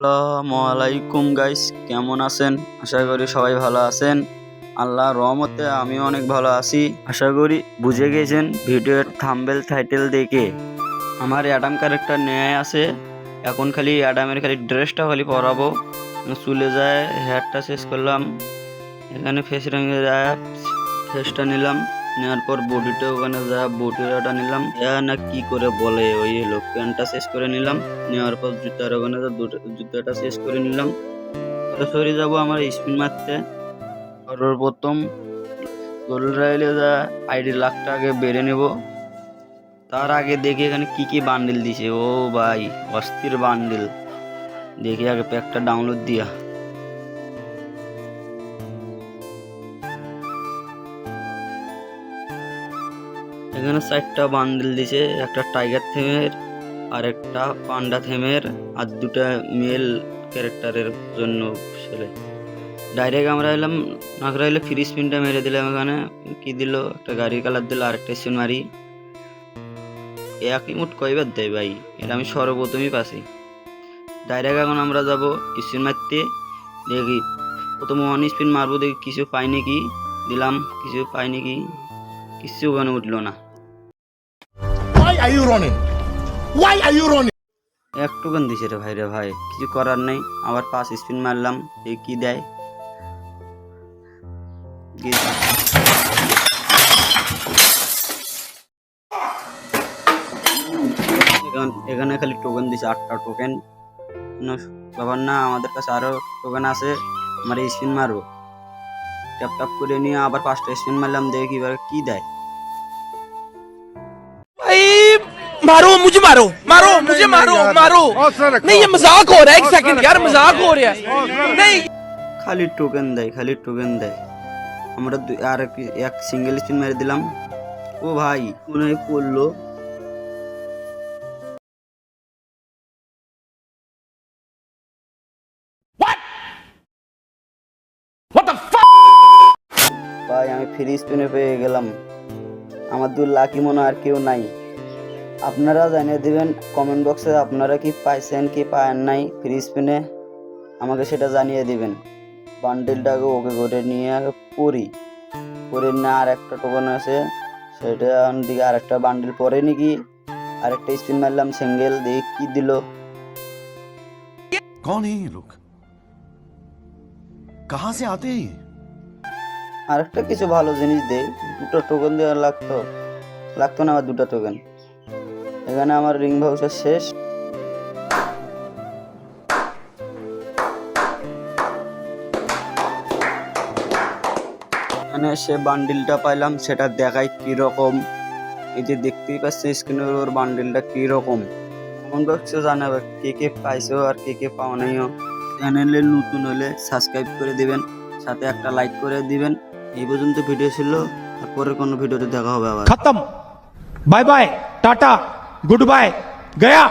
আসসালামু আলাইকুম গাইস, কেমন আছেন? আশা করি সবাই ভালো আছেন। আল্লাহর রহমতে আমিও অনেক ভালো আছি। আশা করি বুঝে গেছেন ভিডিওর থাম্বনেল টাইটেল দেখে। আমার অ্যাডাম ক্যারেক্টার নেয় আছে, এখন খালি অ্যাডামের খালি ড্রেসটা খালি পরাবো। চুলে যায় হেয়ারটা শেষ করলাম, এখানে ফেস রেঞ্জে যায় ফেসটা নিলাম, নেওয়ার পর বডিটা ওখানে যা বডিটা নিলাম না কি করে বলে ওই হলো প্যান্টটা শেষ করে নিলাম, নেওয়ার পর জুতার ওখানে যা জুতাটা শেষ করে নিলাম। সরাসরি যাবো আমার স্পিন মারতে। সর্বপ্রথম গোল রাইলে যা আইডি লাখটা আগে বেড়ে নেব। তার আগে দেখি এখানে কি কি বান্ডিল দিছে। ও ভাই অস্থির বান্ডিল, দেখি আগে প্যাকটা ডাউনলোড দিয়া। এখানে 4টা বান্ডেল দিছে, একটা টাইগার থেমের, আর একটা পান্ডা থেমের, আর 2টা মেল ক্যারেক্টারের জন্য ছেলে। ডাইরেক্ট আমরা এলাম নাগরা এলে ফ্রি স্পিনটা মেরে দিলাম। এখানে কি দিল, একটা গাড়ির কালার দিল, আর একটা স্পিন মারি। একই মুট কয়বার দেয় ভাই, এটা আমি সর্বপ্রথমই পাচ্ছি। ডাইরেক্ট এখন আমরা যাব স্পিন মারতে। দেখি প্রথম 1 স্পিন মারবো, দেখি কিছু পাই নাকি। দিলাম, কিছু পাই নাকি, কিছু ওখানে উঠলো না। Why are you running? Why are you running? এক টোকেন দিছে রে ভাই, কিছু করার নেই। আবার 5 স্পিন মারলাম, এই কি দেয়। এখানে খালি টোকেন দিছে 8টা টোকেন। ব্যাপার না, আমাদের কাছে আরো টোকেন আছে। আমার স্পিন মারবো, ট্যাপ ট্যাপ করে নিয়ে আবার 5টা স্পিন মারলাম, দেখি এবার কি দেয়। मारो मुझे, मारो मारो मुझे, मारो मारो। नहीं ये मजाक हो रहा है, एक सेकंड यार, मजाक हो रहा है। नहीं খালি টোকেন দেয়, খালি টোকেন দেয়। আমরা আর এক সিঙ্গেল স্পিন মেরে দিলাম। ও ভাই মনে হয় পড়লো। ভাই আমি ফ্রি স্পিনে পেয়ে গেলাম। আমার 2 লাকি মনে আর কেউ নাই। আপনারা জানিয়ে দিবেন কমেন্ট বক্সে আপনারা কি পাইছেন কি পান নাই ফ্রি স্পিনে, আমাকে সেটা জানিয়ে দিবেন। বান্ডেলটাকে ওকে করে নিয়ে পরে না আর একটা টোকেন আছে, সেটা দিকে আর একটা বান্ডেল পরে নাকি। আর একটা স্পিন মারলাম সিঙ্গেল, দিয়ে কি দিল। कौन है ये लोग? कहां से आते हैं? আর একটা কিছু ভালো জিনিস দেয়। 2টা টোকেন দেওয়া লাগতো না, আবার 2টা টোকেন। এখানে আমার রিং ভাউচার শেষ। এখানে সে বান্ডিলটা পাইলাম, সেটা দেখাই কি রকম। এই যে দেখতেই পাচ্ছি স্ক্রিনের ওর বান্ডিলটা কি রকম। কমেন্ট বক্সে জানাবে কে কে পাইছো আর কে কে পাও নাইও। চ্যানেলে নতুন হলে সাবস্ক্রাইব করে দিবেন, সাথে একটা লাইক করে দিবেন। এই পর্যন্ত ভিডিও ছিল, আর পরে কোনো ভিডিওতে দেখা হবে আবার। खत्म, bye bye, tata, goodbye, गया।